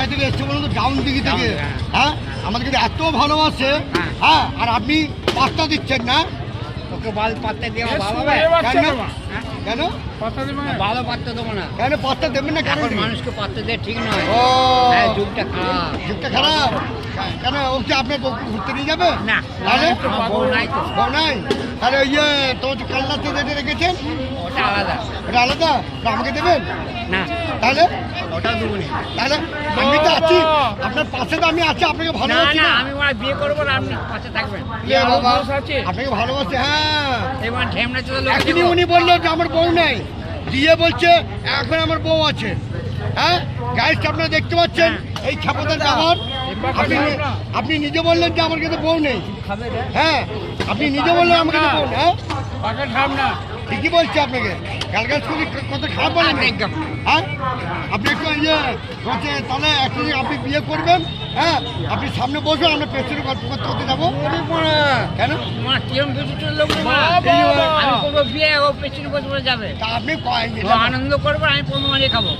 কোথায় থেকে এসছে বলুন তো? ডাউন দিঘি থেকে। হ্যাঁ, আমাদেরকে এত ভালোবাসে। হ্যাঁ, আর আপনি পাত্তা দিচ্ছেন না। ওকে পাত্তা দিয়ে ভালো হবে কেন? কেন ভালো পাত্তা দেবো না। কেন পাত্তা দেবেন না? কেন? এখন মানুষকে পাত্তা দিয়ে ঠিক নয়। ও, হ্যাঁ, যুগটা খারাপ। যুগটা খারাপ। কেন ও কি আপনার বউকে ঘুরতে নিয়ে যাবে? না, তাহলে আমার বউ নাই তো। বউ নাই? তাহলে ওই যে তোমার কালনাতে যেটা রেখেছেন ওটা আলাদা। ওটা আলাদা, ওটা আমাকে দেবেন? না, তাহলে ওটা দেবো না। তাহলে আমি তো আছি আপনার পাশে, তো আমি আছি, আপনাকে না ভালোবাসি না, না? আমি ওরা বিয়ে করবো না, আপনি পাশে থাকবেন। এ বাবা, আপনাকে ভালোবাসি। হ্যাঁ, এবার ঢেমনা চলে এখনই উনি বললেন যে আমার বউ নেই, দিয়ে বলছে এখন আমার বউ আছে। হ্যাঁ, গাইস আপনারা দেখতে পাচ্ছেন এই ছাপাতের ব্যবহার। আপনি নিজে বললেন যে আমার কাছে বউ নেই। হ্যাঁ, আপনি নিজে বললেন আমার কাছে বউ নেই। হ্যাঁ, ঠিকই বলছে আপনাকে। গালগাল করে কত খারাপ বলেন। হ্যাঁ, আপনি একটু ইয়ে বলছে তাহলে একটু আপনি বিয়ে করবেন। হ্যাঁ, আপনি সামনে বসবেন, আমরা পেছনে গল্প করতে করতে যাবো। কেন? মা কিরম বেশি চললো আমি করবো বিয়ে, ও পেছনে বসে বসে যাবে। তা আপনি ও আনন্দ করবো, আমি পনেরো মাঝে খাবো।